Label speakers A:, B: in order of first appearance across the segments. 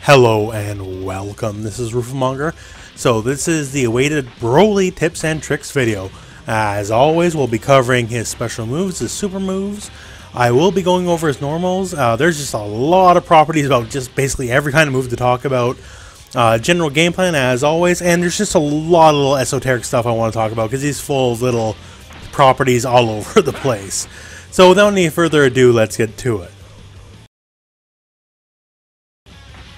A: Hello and welcome, this is Rooflemonger. So this is the awaited Broly tips and tricks video. As always, we'll be covering his special moves, his super moves. I will be going over his normals. There's just a lot of properties about just basically every kind of move to talk about. General game plan as always, and there's just a lot of little esoteric stuff I want to talk about because he's full of little properties all over the place. So without any further ado, let's get to it.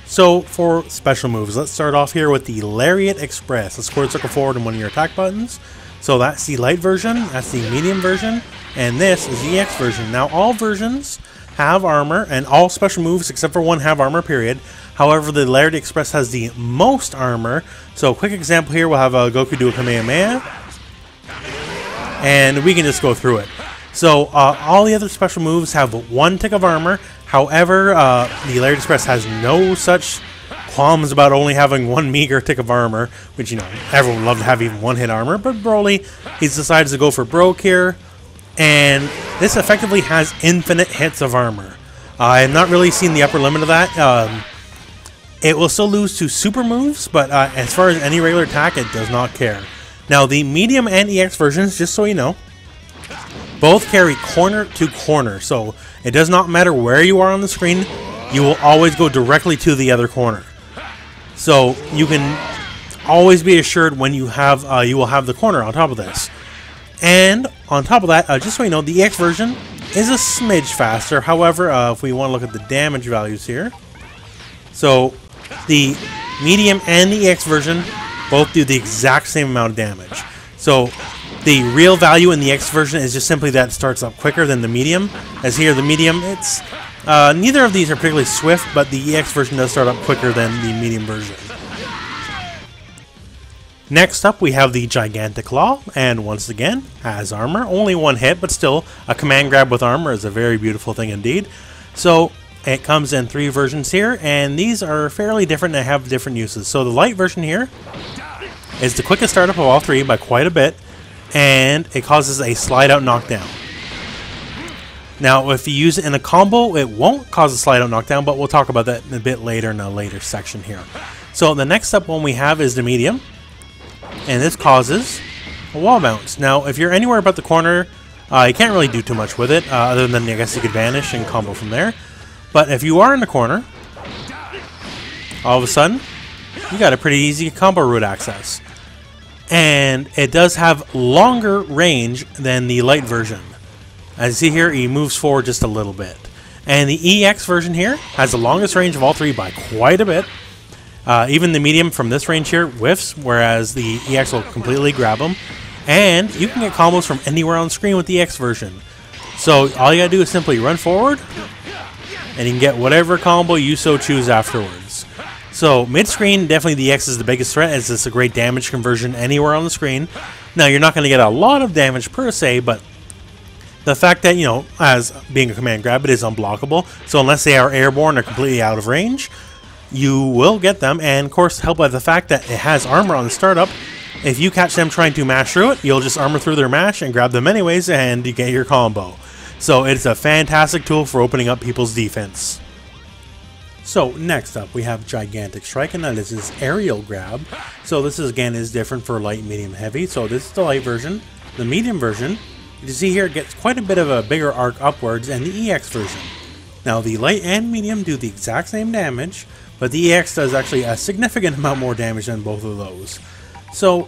A: So for special moves, let's start off here with the Lariat Express. Let's square circle forward on one of your attack buttons. So that's the light version, that's the medium version, and this is the EX version. Now all versions have armor, and all special moves except for one have armor, period. However, the Lariat Express has the most armor. So quick example here, we'll have Goku do a Kamehameha, and we can just go through it. So all the other special moves have one tick of armor. However, the Lariat Express has no such qualms about only having one meager tick of armor, which, you know, everyone would love to have even one hit armor, but Broly, he's decided to go for broke here, and this effectively has infinite hits of armor. I have not really seen the upper limit of that. It will still lose to super moves, but as far as any regular attack, it does not care. Now, the medium and EX versions, just so you know, both carry corner to corner, so it does not matter where you are on the screen, you will always go directly to the other corner. So you can always be assured when you have you will have the corner on top of this. And on top of that, just so you know, the EX version is a smidge faster. However, if we want to look at the damage values here, so the medium and the EX version both do the exact same amount of damage. So the real value in the X version is just simply that it starts up quicker than the medium. As here, the medium, it's neither of these are particularly swift, but the EX version does start up quicker than the medium version. Next up, we have the Gigantic Claw, and once again, has armor. Only one hit, but still, a command grab with armor is a very beautiful thing indeed. So it comes in 3 versions here, and these are fairly different and have different uses. So the light version here is the quickest startup of all 3 by quite a bit, and it causes a slide out knockdown. Now if you use it in a combo, it won't cause a slide out knockdown, but we'll talk about that a bit later in a later section here. So the next up one we have is the medium, and this causes a wall bounce. Now if you're anywhere but the corner, you can't really do too much with it, other than I guess you could vanish and combo from there. But if you are in the corner, all of a sudden you got a pretty easy combo route access. And it does have longer range than the light version. As you see here, he moves forward just a little bit. And the EX version here has the longest range of all 3 by quite a bit. Even the medium from this range here whiffs, whereas the EX will completely grab them. And you can get combos from anywhere on screen with the EX version. So all you gotta do is simply run forward, and you can get whatever combo you so choose afterwards. So mid-screen, definitely the X is the biggest threat, as it's a great damage conversion anywhere on the screen. Now you're not going to get a lot of damage per se, but the fact that, you know, as being a command grab, it is unblockable. So unless they are airborne or completely out of range, you will get them. And of course, helped by the fact that it has armor on the startup, if you catch them trying to mash through it, you'll just armor through their mash and grab them anyways, and you get your combo. So it's a fantastic tool for opening up people's defense. So next up we have Gigantic Strike, and that is his aerial grab. So this is again is different for light, medium, heavy. So this is the light version. The medium version, you see here, it gets quite a bit of a bigger arc upwards, and the EX version. Now the light and medium do the exact same damage, but the EX does actually a significant amount more damage than both of those. So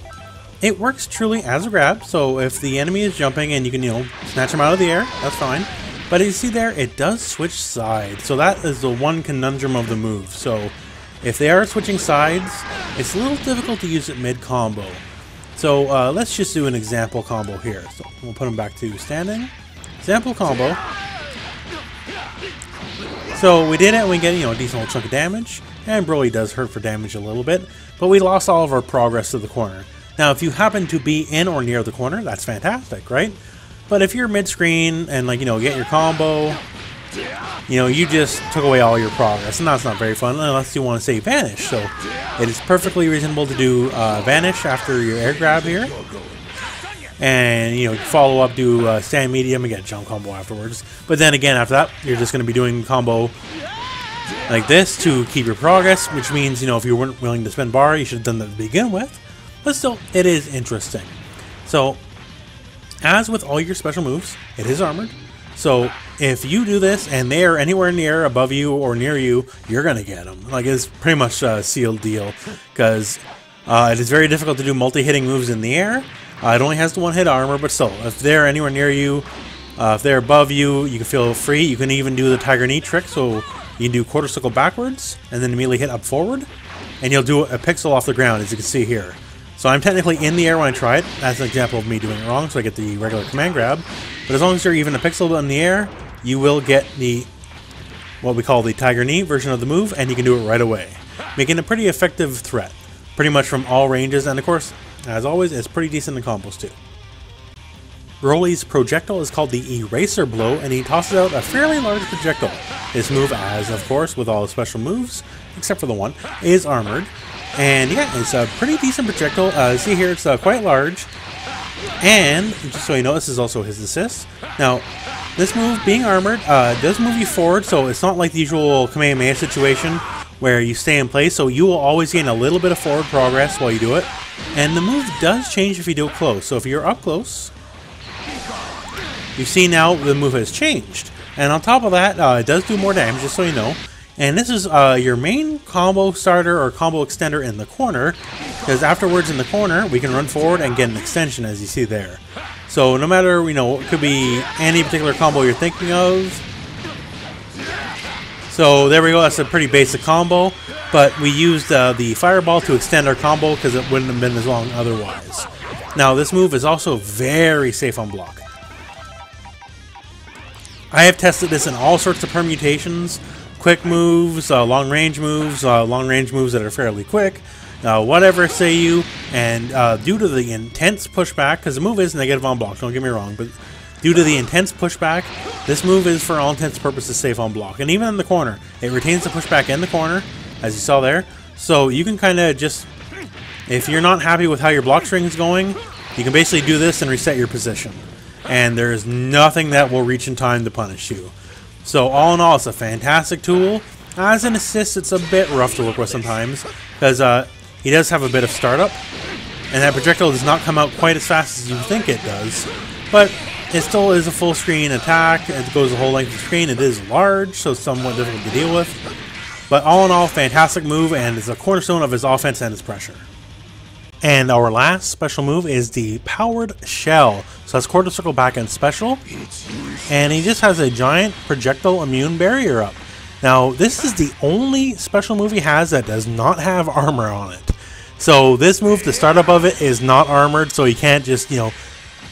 A: it works truly as a grab. So if the enemy is jumping and you can, you know, snatch them out of the air, that's fine. But as you see there, it does switch sides. So that is the one conundrum of the move. So if they are switching sides, it's a little difficult to use it mid-combo. So let's just do an example combo here. So we'll put them back to standing. Example combo. So we did it, and we get, you know, a decent little chunk of damage. And Broly does hurt for damage a little bit. But we lost all of our progress to the corner. Now if you happen to be in or near the corner, that's fantastic, right? But if you're mid-screen and, like, you know, get your combo, you know, you just took away all your progress, and that's not very fun unless you want to say vanish. So it is perfectly reasonable to do vanish after your air grab here, and, you know, follow up, do stand medium and get jump combo afterwards. But then again, after that, you're just going to be doing combo like this to keep your progress, which means, you know, if you weren't willing to spend bar, you should have done that to begin with. But still, it is interesting. So, as with all your special moves, it is armored. So, if you do this and they are anywhere near, above you, or near you, you're going to get them. Like, it's pretty much a sealed deal. Because it is very difficult to do multi-hitting moves in the air. It only has the one-hit armor, but still, if they're anywhere near you, if they're above you, you can feel free. You can even do the tiger knee trick, so you can do quarter circle backwards, and then immediately hit up forward. And you'll do a pixel off the ground, as you can see here. So I'm technically in the air when I try it. That's an example of me doing it wrong, so I get the regular command grab. But as long as you're even a pixel in the air, you will get the, what we call the tiger knee version of the move, and you can do it right away. Making a pretty effective threat, pretty much from all ranges, and of course, as always, it's pretty decent in combos too. Broly's projectile is called the Eraser Blow, and he tosses out a fairly large projectile. This move, as of course with all the special moves, except for the one, is armored. And yeah, it's a pretty decent projectile. See here, it's quite large. And just so you know, this is also his assist. Now, this move being armored does move you forward, so it's not like the usual Kamehameha situation where you stay in place. So you will always gain a little bit of forward progress while you do it. And the move does change if you do it close. So if you're up close, you see now the move has changed. And on top of that, it does do more damage, just so you know. And this is your main combo starter or combo extender in the corner, because afterwards in the corner we can run forward and get an extension, as you see there. So no matter, you know, it could be any particular combo you're thinking of. So there we go, that's a pretty basic combo, but we used the fireball to extend our combo because it wouldn't have been as long otherwise. Now this move is also very safe on block. I have tested this in all sorts of permutations. Quick moves, long range moves that are fairly quick, whatever say you, and due to the intense pushback, because the move is negative on block, don't get me wrong, but due to the intense pushback, this move is for all intents and purposes safe on block. And even in the corner, it retains the pushback in the corner, as you saw there, so you can kind of just, if you're not happy with how your block string is going, you can basically do this and reset your position. And there's nothing that will reach in time to punish you. So all in all, it's a fantastic tool. As an assist, it's a bit rough to work with sometimes, because he does have a bit of startup, and that projectile does not come out quite as fast as you think it does, but it still is a full screen attack. It goes the whole length of the screen. It is large, so it's somewhat difficult to deal with. But all in all, fantastic move, and it's a cornerstone of his offense and his pressure. And our last special move is the Powered Shell. So that's quarter circle back end special. And he just has a giant projectile immune barrier up. Now, this is the only special move he has that does not have armor on it. So this move, the startup of it, is not armored, so you can't just, you know,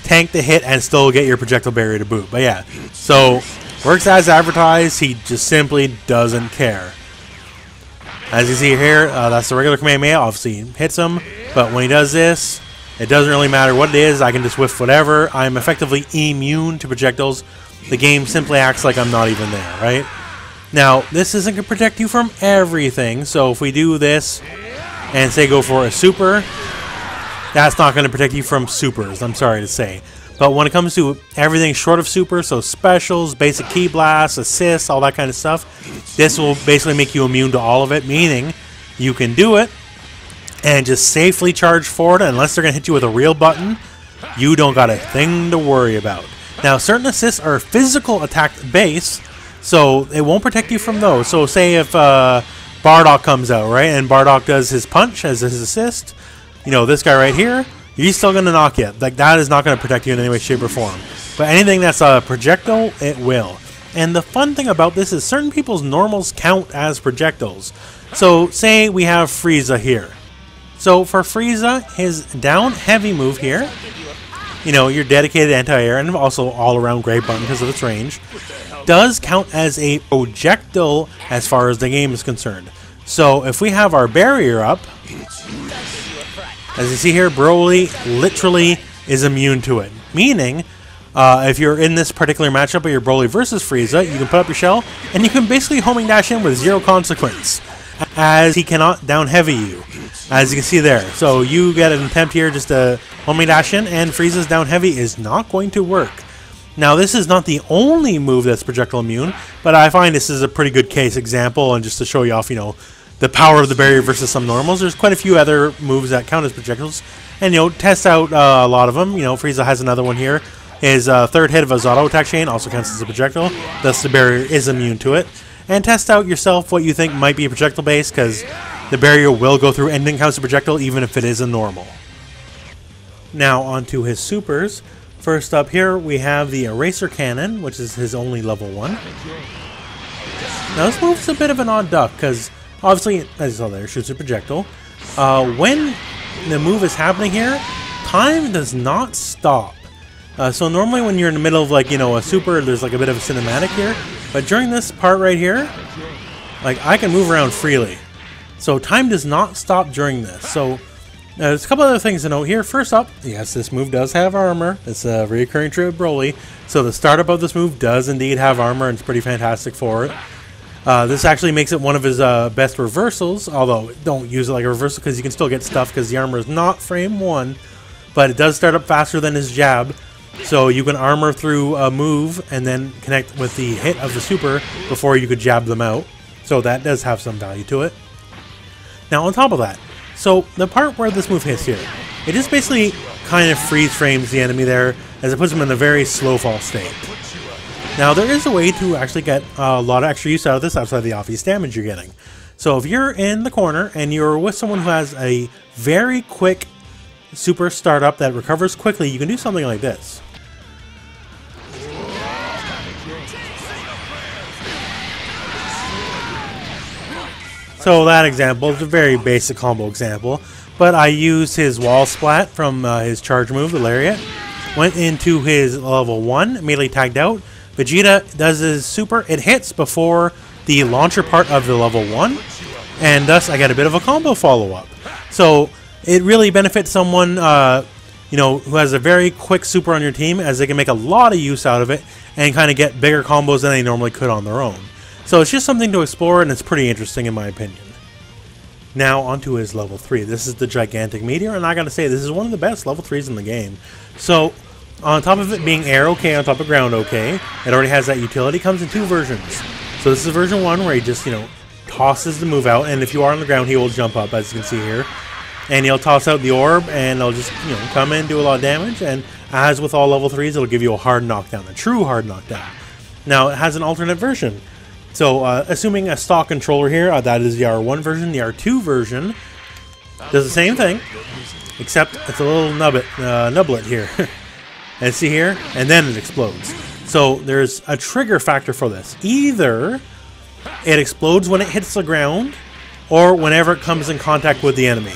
A: tank the hit and still get your projectile barrier to boot. But yeah, so works as advertised. He just simply doesn't care. As you see here, that's the regular Kamehameha. Obviously, hits him. But when he does this, it doesn't really matter what it is. I can just whiff whatever. I'm effectively immune to projectiles. The game simply acts like I'm not even there, right? Now, this isn't going to protect you from everything. So if we do this and say go for a super, that's not going to protect you from supers, I'm sorry to say. But when it comes to everything short of super, so specials, basic key blasts, assists, all that kind of stuff, this will basically make you immune to all of it, meaning you can do it and just safely charge forward. Unless they're going to hit you with a real button, you don't got a thing to worry about. Now, certain assists are physical attack base, so it won't protect you from those. So say if Bardock comes out, right, and Bardock does his punch as his assist, you know, this guy right here, he's still going to knock you. Like, that is not going to protect you in any way, shape, or form. But anything that's a projectile, it will. And the fun thing about this is certain people's normals count as projectiles. So say we have Frieza here. So for Frieza, his down heavy move here, you know, your dedicated anti-air and also all-around great button because of its range, does count as a projectile as far as the game is concerned. So if we have our barrier up, as you see here, Broly literally is immune to it. Meaning, if you're in this particular matchup of your Broly versus Frieza, you can put up your shell, and you can basically homing dash in with zero consequence, as he cannot down heavy you, as you can see there. So you get an attempt here just to homing dash in, and Frieza's down heavy is not going to work. Now, this is not the only move that's projectile immune, but I find this is a pretty good case example, and just to show you off, you know, the power of the barrier versus some normals. There's quite a few other moves that count as projectiles, and, you know, test out a lot of them. You know, Frieza has another one here. His third hit of his auto attack chain also counts as a projectile, thus the barrier is immune to it. And test out yourself what you think might be projectile based, because the barrier will go through anything counts as projectile, even if it is a normal. Now, onto his supers. First up here, we have the Eraser Cannon, which is his only level 1. Now, this move's a bit of an odd duck, because obviously, as you saw there, shoots a projectile. When the move is happening here, time does not stop. So normally when you're in the middle of, like, you know, a super, there's like a bit of a cinematic here. But during this part right here, like, I can move around freely. So time does not stop during this. So there's a couple other things to note here. First up, yes, this move does have armor. It's a recurring trait of Broly. So the startup of this move does indeed have armor, and it's pretty fantastic for it. This actually makes it one of his best reversals, although don't use it like a reversal because you can still get stuff because the armor is not frame 1, but it does start up faster than his jab. So you can armor through a move and then connect with the hit of the super before you could jab them out. So that does have some value to it. Now on top of that, so the part where this move hits here, it just basically kind of freeze frames the enemy there as it puts them in a very slow fall state. Now there is a way to actually get a lot of extra use out of this outside the obvious damage you're getting. So if you're in the corner and you're with someone who has a very quick super startup that recovers quickly, you can do something like this. So that example is a very basic combo example, but I used his wall splat from his charge move, the Lariat, went into his level 1, immediately tagged out. Vegeta does his super, it hits before the launcher part of the level 1, and thus I get a bit of a combo follow-up. So it really benefits someone you know, who has a very quick super on your team, as they can make a lot of use out of it and kind of get bigger combos than they normally could on their own. So it's just something to explore, and it's pretty interesting in my opinion. Now onto his level 3. This is the Gigantic Meteor, and I gotta say, this is one of the best level 3s in the game. So on top of it being air okay, on top of ground okay, it already has that utility. Comes in 2 versions. So this is version 1, where he just, you know, tosses the move out, and if you are on the ground, he will jump up, as you can see here. And he'll toss out the orb, and it'll just, you know, come in, do a lot of damage, and as with all level 3s, it'll give you a hard knockdown, a true hard knockdown. Now, it has an alternate version. So, assuming a stock controller here, that is the R1 version. The R2 version does the same thing, except it's a little nublet here. And see here? And then it explodes. So, there's a trigger factor for this. Either it explodes when it hits the ground, or whenever it comes in contact with the enemy.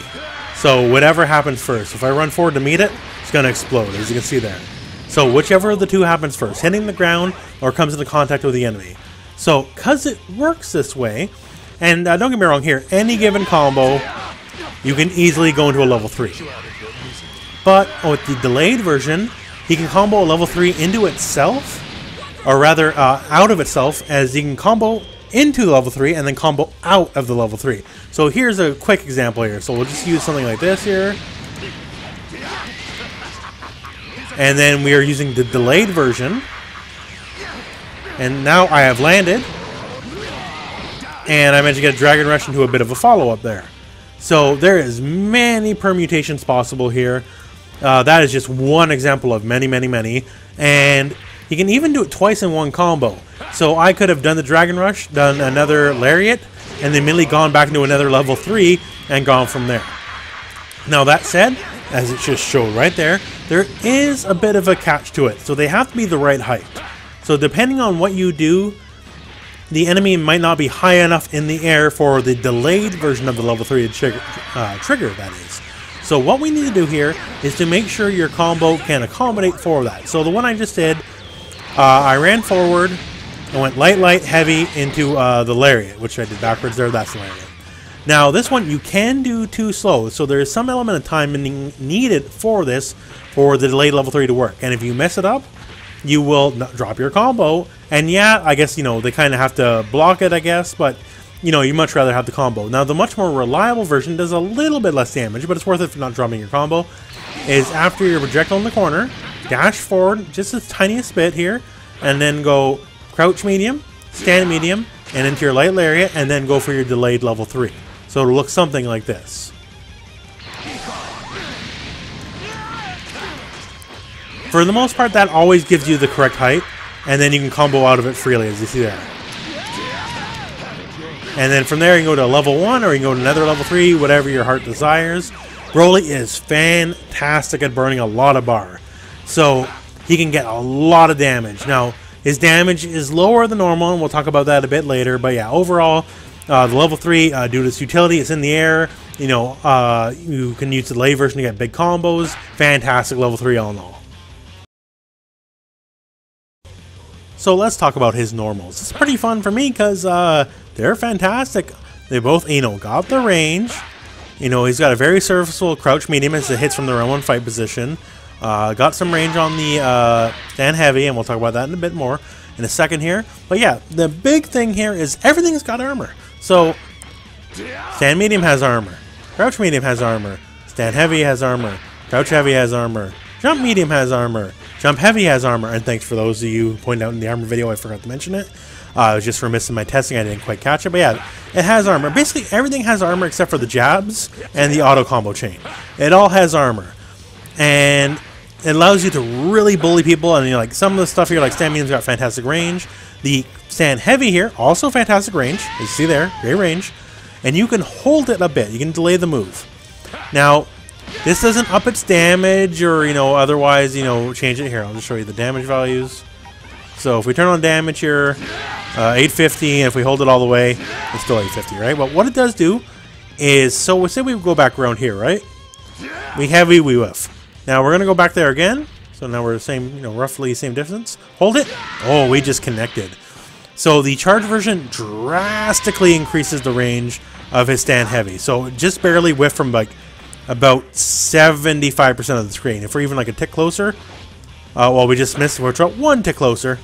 A: So, whatever happens first. If I run forward to meet it, it's going to explode, as you can see there. So, whichever of the two happens first, hitting the ground or comes into contact with the enemy. So, because it works this way, and don't get me wrong here, any given combo, you can easily go into a level 3. But with the delayed version, he can combo a level 3 into itself, or rather out of itself, as he can combo into the level 3 and then combo out of the level 3. So here's a quick example here. So we'll just use something like this here. And then we are using the delayed version. And now I have landed, and I managed to get Dragon Rush into a bit of a follow-up there. So there is many permutations possible here. That is just one example of many, many, many. And you can even do it twice in one combo. So I could have done the Dragon Rush, done another Lariat, and then immediately gone back into another level 3 and gone from there. Now that said, as it just showed right there, there is a bit of a catch to it. So they have to be the right height. So depending on what you do, the enemy might not be high enough in the air for the delayed version of the level 3 trigger, that is. So what we need to do here is to make sure your combo can accommodate for that. So the one I just did, I ran forward and went light, light, heavy into the Lariat, which I did backwards there, that's the Lariat. Now this one you can do too slow, so there is some element of time needed for this, for the delayed level 3 to work. And if you mess it up, you will drop your combo, and yeah, I guess, you know, they kind of have to block it, I guess, but, you know, you much rather have the combo. Now, the much more reliable version does a little bit less damage, but it's worth it for not dropping your combo, is after your projectile in the corner, dash forward just the tiniest bit here, and then go crouch medium, stand medium, and into your light lariat, and then go for your delayed level 3. So it'll look something like this. For the most part, that always gives you the correct height, and then you can combo out of it freely, as you see there. And then from there, you can go to level 1, or you can go to another level 3, whatever your heart desires. Broly is fantastic at burning a lot of bar, so he can get a lot of damage. Now, his damage is lower than normal, and we'll talk about that a bit later, but yeah, overall, the level 3, due to its utility, it's in the air. You know, you can use the delay version to get big combos. Fantastic level 3 all in all. So let's talk about his normals. It's pretty fun for me because they're fantastic. They both, you know, got the range. You know, he's got a very serviceable crouch medium as it hits from the round 1 fight position. Got some range on the stand heavy, and we'll talk about that in a bit more in a second here. But yeah, the big thing here is everything's got armor. So stand medium has armor, crouch medium has armor, stand heavy has armor, crouch heavy has armor, jump medium has armor, jump heavy has armor, and thanks for those of you who pointed out in the armor video, I forgot to mention it. I was just remiss in my testing, I didn't quite catch it, but yeah, it has armor. Basically, everything has armor except for the jabs and the auto combo chain. It all has armor, and it allows you to really bully people. And you know, like some of the stuff here, like stand medium's got fantastic range. The stand heavy here, also fantastic range. As you see there, great range, and you can hold it a bit. You can delay the move. Now, this doesn't up its damage or, you know, otherwise, you know, change it here. I'll just show you the damage values. So if we turn on damage here, 850, and if we hold it all the way, it's still 850, right? But what it does do is, so we say we go back around here, right? We heavy, we whiff. Now we're gonna go back there again. So now we're the same, you know, roughly same distance. Hold it. Oh, we just connected. So the charge version drastically increases the range of his stand heavy. So just barely whiff from like about 75% of the screen. If we're even like a tick closer, well, we just missed. We're one tick closer.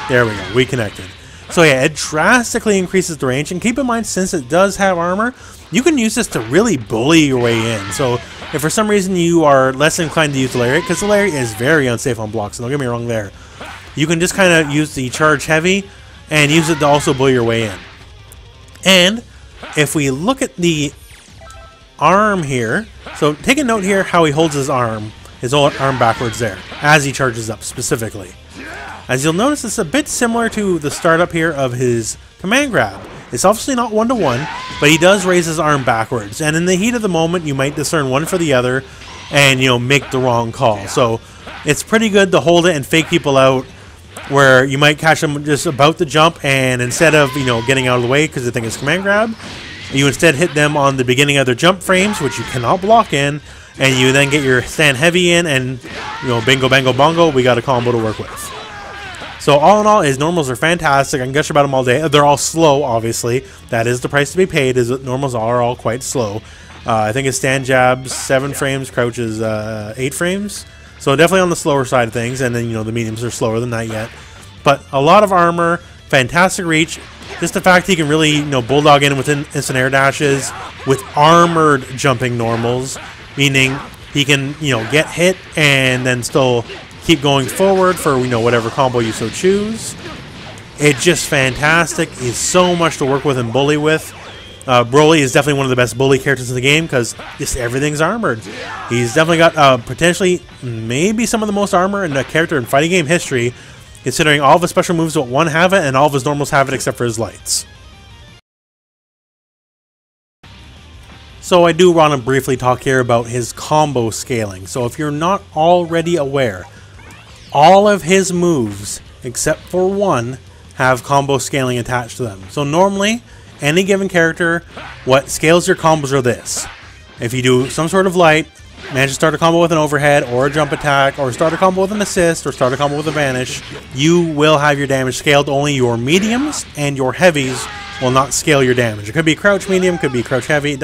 A: There we go. We connected. So yeah, it drastically increases the range. And keep in mind, since it does have armor, you can use this to really bully your way in. So if for some reason you are less inclined to use the lariat, because the lariat is very unsafe on blocks, so don't get me wrong there, you can just kind of use the charge heavy and use it to also bully your way in. And if we look at the arm here, so take a note here how he holds his arm backwards there as he charges up specifically. As you'll notice, it's a bit similar to the startup here of his command grab. It's obviously not one-to-one, but he does raise his arm backwards, and in the heat of the moment you might discern one for the other and, you know, make the wrong call. So it's pretty good to hold it and fake people out where you might catch them just about to jump, and instead of, you know, getting out of the way because they think it's command grab, you instead hit them on the beginning of their jump frames, which you cannot block in, and you then get your stand heavy in, and, you know, bingo, bango, bongo, we got a combo to work with. So all in all, his normals are fantastic. I can gush about them all day. They're all slow, obviously. That is the price to be paid, is that normals are all quite slow. I think his stand jabs 7 frames, crouch is 8 frames. So definitely on the slower side of things, and then, you know, the mediums are slower than that yet. But a lot of armor, fantastic reach. Just the fact he can really, you know, bulldog in with instant air dashes with armored jumping normals, meaning he can, you know, get hit and then still keep going forward for, you know, whatever combo you so choose. It's just fantastic. He's so much to work with and bully with. Broly is definitely one of the best bully characters in the game because just everything's armored. He's definitely got potentially maybe some of the most armor in a character in fighting game history, considering all of his special moves don't one have it and all of his normals have it except for his lights. So I do want to briefly talk here about his combo scaling. So if you're not already aware, all of his moves, except for one, have combo scaling attached to them. So normally, any given character, what scales your combos are this. If you do some sort of light, manage to start a combo with an overhead, or a jump attack, or start a combo with an assist, or start a combo with a vanish, you will have your damage scaled. Only your mediums and your heavies will not scale your damage. It could be crouch medium, could be crouch heavy,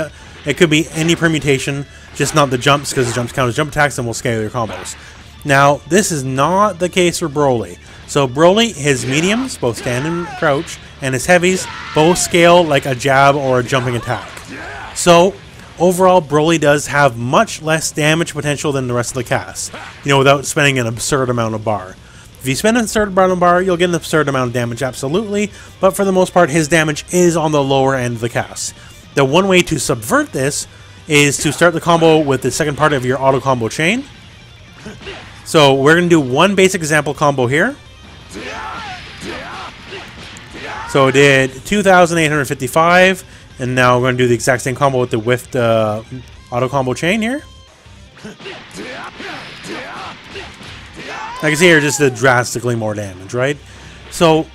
A: it could be any permutation, just not the jumps, because the jumps count as jump attacks and will scale your combos. Now, this is not the case for Broly. So Broly, his mediums, both stand and crouch, and his heavies both scale like a jab or a jumping attack. So overall, Broly does have much less damage potential than the rest of the cast, you know, without spending an absurd amount of bar. If you spend an absurd amount of bar, you'll get an absurd amount of damage, absolutely, but for the most part, his damage is on the lower end of the cast. The one way to subvert this is to start the combo with the second part of your auto combo chain. So we're going to do one basic example combo here. So it did 2,855, and now we're going to do the exact same combo with the whiffed auto combo chain here. I can see here just did drastically more damage, right? So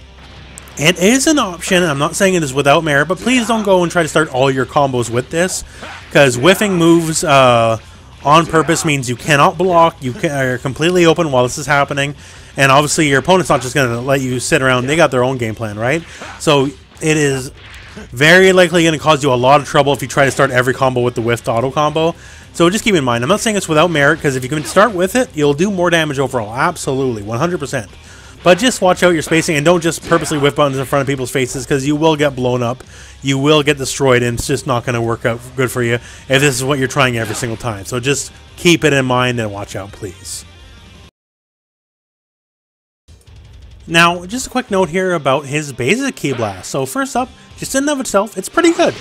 A: it is an option. I'm not saying it is without merit, but please don't go and try to start all your combos with this, because whiffing moves on purpose means you cannot block. You are completely open while this is happening, and obviously your opponent's not just going to let you sit around. They got their own game plan, right? So it is very likely going to cause you a lot of trouble if you try to start every combo with the whiffed auto combo. So just keep in mind, I'm not saying it's without merit, because if you can start with it, you'll do more damage overall. Absolutely, 100%. But just watch out your spacing, and don't just purposely whiff buttons in front of people's faces, because you will get blown up. You will get destroyed, and it's just not going to work out good for you if this is what you're trying every single time. So just keep it in mind and watch out, please. Now, just a quick note here about his basic Ki Blast. So first up, just in and of itself, it's pretty good.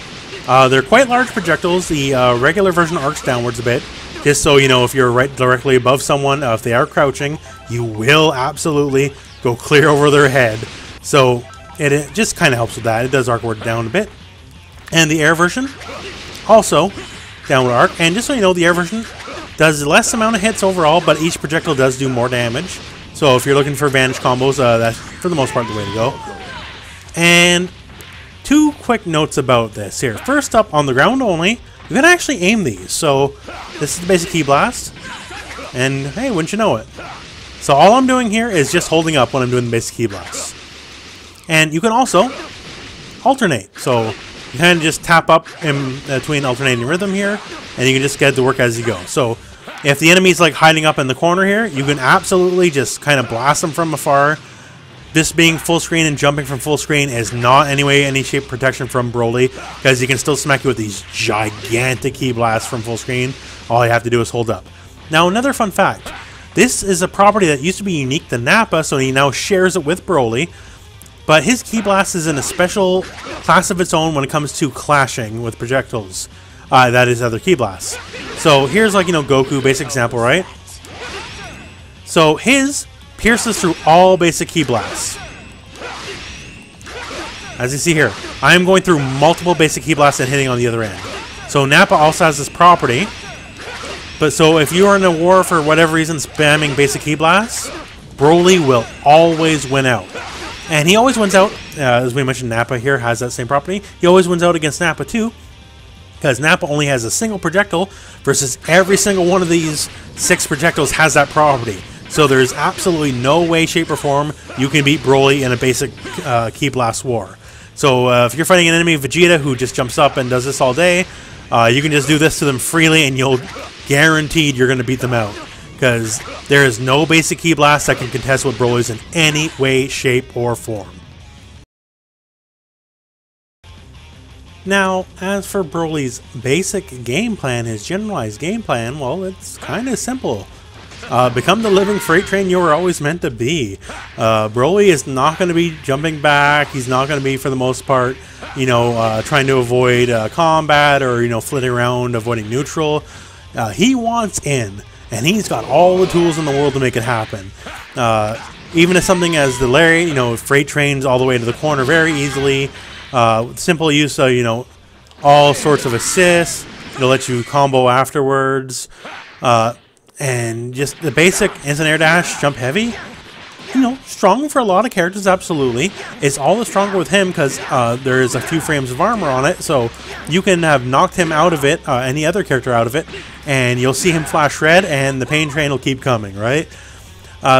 A: They're quite large projectiles. The regular version arcs downwards a bit. Just so you know, if you're right directly above someone, if they are crouching, you will absolutely go clear over their head. So it just kind of helps with that. It does arcward down a bit. And the air version, also downward arc. And just so you know, the air version does less amount of hits overall, but each projectile does do more damage. So if you're looking for advantage combos, that's for the most part the way to go. And two quick notes about this here. First up, on the ground only, you can actually aim these. So this is the basic Ki Blast, and hey, wouldn't you know it? So all I'm doing here is just holding up when I'm doing the basic Ki Blast. And you can also alternate. So you kind of just tap up in between alternating rhythm here, and you can just get to work as you go. So if the enemy's like hiding up in the corner here, you can absolutely just kind of blast them from afar. This being full screen and jumping from full screen is not any shape protection from Broly, because he can still smack you with these gigantic Ki Blasts from full screen. All you have to do is hold up. Now, another fun fact. This is a property that used to be unique to Nappa, so he now shares it with Broly. But his Ki Blast is in a special class of its own when it comes to clashing with projectiles. That is other Ki Blasts. So here's like, you know, Goku, basic example, right? So his pierces through all basic Ki Blasts. As you see here, I am going through multiple basic Ki Blasts and hitting on the other end. So Nappa also has this property. But so if you are in a war for whatever reason spamming basic Ki Blasts, Broly will always win out. And he always wins out, as we mentioned, Nappa here has that same property. He always wins out against Nappa too, because Nappa only has a single projectile versus every single one of these 6 projectiles has that property. So there's absolutely no way, shape, or form you can beat Broly in a basic Ki Blast war. So if you're fighting an enemy, Vegeta, who just jumps up and does this all day, you can just do this to them freely, and you'll guaranteed you're going to beat them out. Because there is no basic Ki Blast that can contest with Broly's in any way, shape, or form. Now, as for Broly's basic game plan, his generalized game plan, well, it's kind of simple. Become the living freight train you were always meant to be. Broly is not going to be jumping back. He's not going to be, for the most part, you know, trying to avoid combat or, you know, flitting around, avoiding neutral. He wants in, and he's got all the tools in the world to make it happen. Even as something as the Larry, you know, freight trains all the way to the corner very easily. Simple use of, you know, all sorts of assists. It'll let you combo afterwards. And just the basic instant air dash, jump heavy. You know, strong for a lot of characters, absolutely. It's all the stronger with him because there is a few frames of armor on it, so you can have knocked him out of it, any other character out of it, and you'll see him flash red, and the pain train will keep coming, right?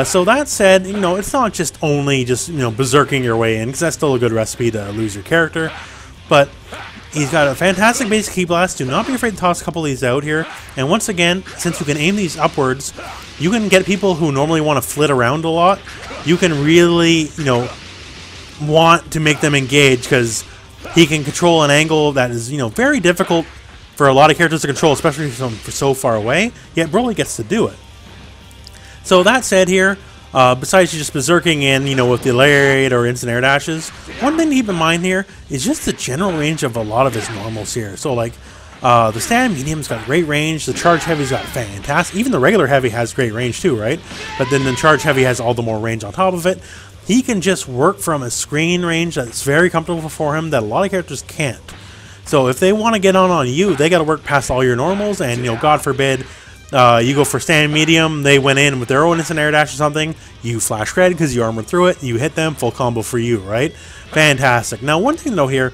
A: So that said, you know, it's not just only just, you know, berserking your way in, because that's still a good recipe to lose your character, but he's got a fantastic basic Ki Blast. Do not be afraid to toss a couple of these out here. And once again, since you can aim these upwards, you can get people who normally want to flit around a lot. You can really, you know, want to make them engage because he can control an angle that is, you know, very difficult for a lot of characters to control, especially from so far away, yet Broly gets to do it. So that said here, besides just berserking in, you know, with the lariat or instant air dashes, one thing to keep in mind here is just the general range of a lot of his normals here. So like, the stand medium's got great range, the charge heavy's got fantastic, even the regular heavy has great range too, right? But then the charge heavy has all the more range on top of it. He can just work from a screen range that's very comfortable for him that a lot of characters can't. So if they want to get on you, they got to work past all your normals, and you know, God forbid, you go for stand medium, they went in with their own instant air dash or something, you flash red because you armored through it, you hit them, full combo for you, right? Fantastic. Now one thing though here,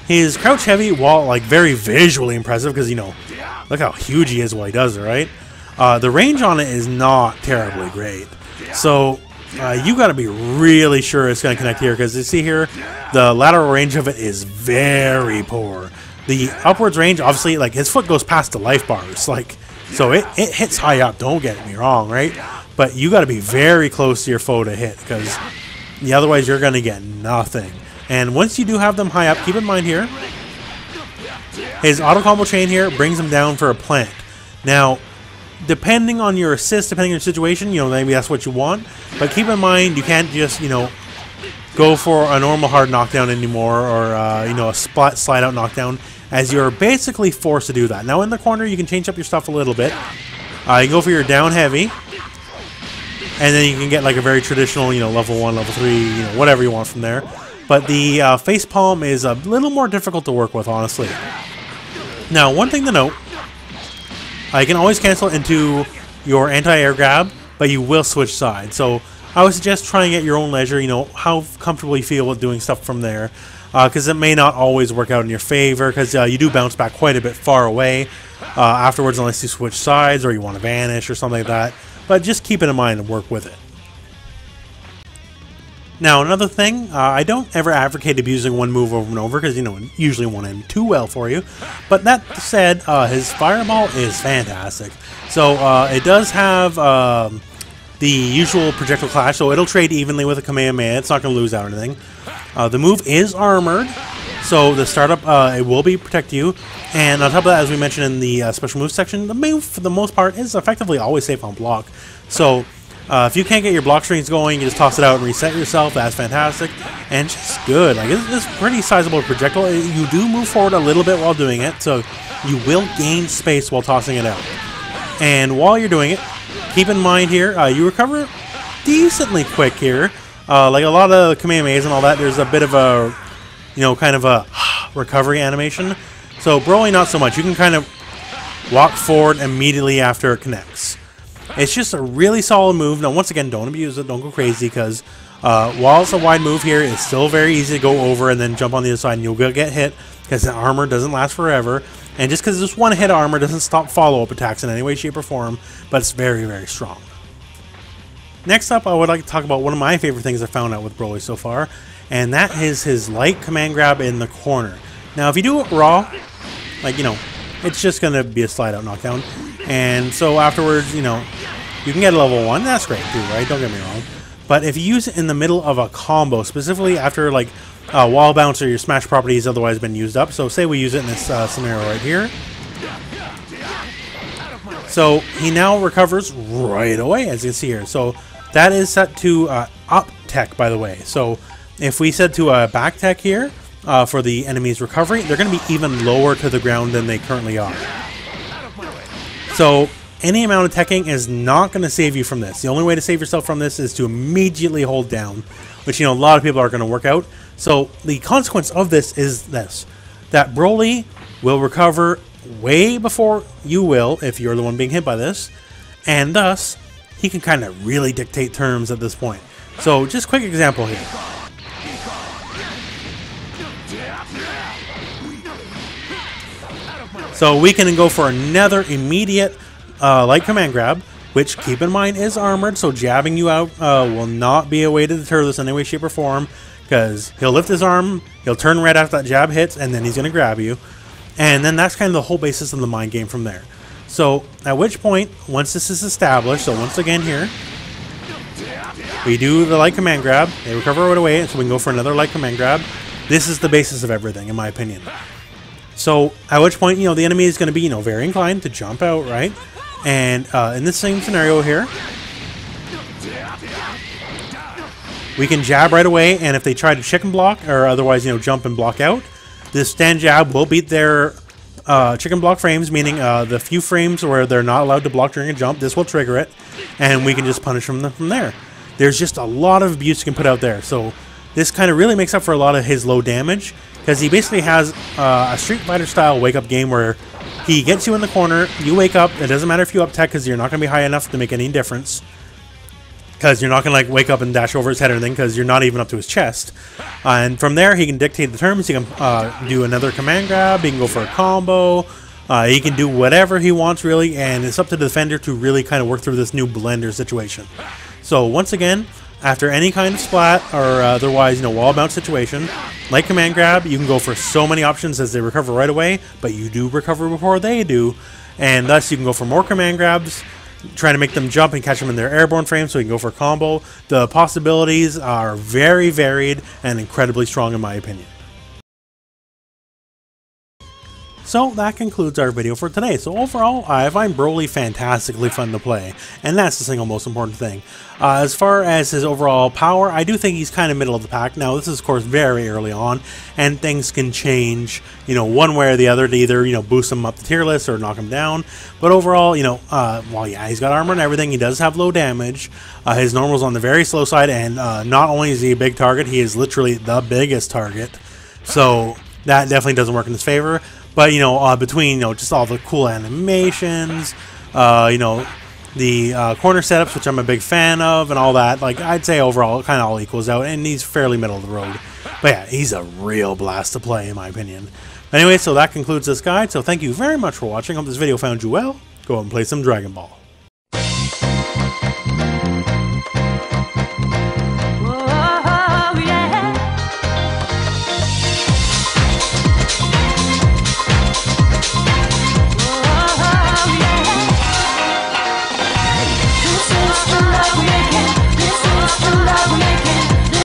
A: his crouch heavy, while like very visually impressive, because you know, look how huge he is while he does it, right? The range on it is not terribly great. So you got to be really sure it's going to connect here, because you see here, the lateral range of it is very poor. The upwards range, obviously, like his foot goes past the life bars, like, so it hits high up, don't get me wrong, right? But you got to be very close to your foe to hit, because otherwise you're going to get nothing. And once you do have them high up, keep in mind here, his auto combo chain here brings him down for a plant. Now, depending on your assist, depending on your situation, you know, maybe that's what you want. But keep in mind, you can't just, you know, go for a normal hard knockdown anymore, or, you know, a spot slide out knockdown, as you're basically forced to do that. Now, in the corner, you can change up your stuff a little bit. You can go for your down heavy, and then you can get like a very traditional, you know, level 1, level 3, you know, whatever you want from there. But the face palm is a little more difficult to work with, honestly. Now, one thing to note, you can always cancel into your anti-air grab, but you will switch sides. So I would suggest trying at your own leisure, you know, how comfortable you feel with doing stuff from there. Because it may not always work out in your favor, because you do bounce back quite a bit far away afterwards, unless you switch sides or you want to vanish or something like that. But just keep it in mind and work with it. Now, another thing, I don't ever advocate abusing one move over and over, because, you know, it usually won't end too well for you. But that said, his fireball is fantastic. So, it does have the usual projectile clash, so it'll trade evenly with a Kamehameha. It's not going to lose out or anything. The move is armored, so the startup, it will protect you. And on top of that, as we mentioned in the special moves section, the move, for the most part, is effectively always safe on block. So, if you can't get your block strings going, you just toss it out and reset yourself. That's fantastic. And just good. Like, it's pretty sizable projectile. You do move forward a little bit while doing it, so you will gain space while tossing it out. And while you're doing it, keep in mind here, you recover decently quick here. Like a lot of Kamehamehas and all that, there's a bit of a, you know, kind of a recovery animation. So Broly, not so much. You can kind of walk forward immediately after it connects. It's just a really solid move. Now, once again, don't abuse it. Don't go crazy, because while it's a wide move here, it's still very easy to go over and then jump on the other side, and you'll get hit, because the armor doesn't last forever. And just because this one hit armor doesn't stop follow-up attacks in any way, shape, or form, but it's very, very strong. Next up, I would like to talk about one of my favorite things I found out with Broly so far, and that is his light command grab in the corner. Now, if you do it raw, like, you know, it's just going to be a slide-out knockdown. And so afterwards, you know, you can get a level 1. That's great too, right? Don't get me wrong. But if you use it in the middle of a combo, specifically after, like, wall bounce or your smash property has otherwise been used up. So say we use it in this scenario right here. So he now recovers right away, as you can see here. So that is set to up tech, by the way. So if we set to a back tech here for the enemy's recovery, they're going to be even lower to the ground than they currently are. So any amount of teching is not going to save you from this. The only way to save yourself from this is to immediately hold down, which, you know, a lot of people are going to work out. So the consequence of this is this, that Broly will recover way before you will, if you're the one being hit by this, and thus he can kind of really dictate terms at this point. So just quick example here. So we can go for another immediate light command grab, which, keep in mind, is armored, so jabbing you out will not be a way to deter this in any way, shape, or form, because he'll lift his arm, he'll turn red after that jab hits, and then he's going to grab you. And then that's kind of the whole basis of the mind game from there. So at which point, once this is established, so once again here, we do the light command grab, they recover right away, so we can go for another light command grab. This is the basis of everything, in my opinion. So at which point, you know, the enemy is going to be, you know, very inclined to jump out, right? And in this same scenario here, we can jab right away, and if they try to chicken block or otherwise, you know, jump and block out, this stand jab will beat their chicken block frames, meaning the few frames where they're not allowed to block during a jump. This will trigger it, and we can just punish them from there. There's just a lot of abuse you can put out there. So this kind of really makes up for a lot of his low damage, because he basically has a Street Fighter style wake up game where he gets you in the corner, you wake up, it doesn't matter if you up tech because you're not going to be high enough to make any difference, because you're not going to like wake up and dash over his head or anything because you're not even up to his chest. And from there he can dictate the terms. He can do another command grab, he can go for a combo, he can do whatever he wants really, and it's up to the defender to really kind of work through this new blender situation. So once again, after any kind of splat or otherwise, you know, wall bounce situation, like command grab, you can go for so many options as they recover right away, but you do recover before they do, and thus you can go for more command grabs, trying to make them jump and catch them in their airborne frame so you can go for a combo. The possibilities are very varied and incredibly strong in my opinion. So that concludes our video for today. So overall, I find Broly fantastically fun to play, and that's the single most important thing. As far as his overall power, I do think he's kind of middle of the pack. Now this is of course very early on, and things can change, you know, one way or the other to either, you know, boost him up the tier list or knock him down. But overall, you know, while yeah, he's got armor and everything, he does have low damage. His normal's on the very slow side, and not only is he a big target, he is literally the biggest target. So that definitely doesn't work in his favor. But, you know, between, you know, just all the cool animations, you know, the corner setups, which I'm a big fan of, and all that, like, I'd say overall it kind of all equals out, and he's fairly middle of the road. But yeah, he's a real blast to play, in my opinion. Anyway, so that concludes this guide, so thank you very much for watching. I hope this video found you well. Go out and play some Dragon Ball.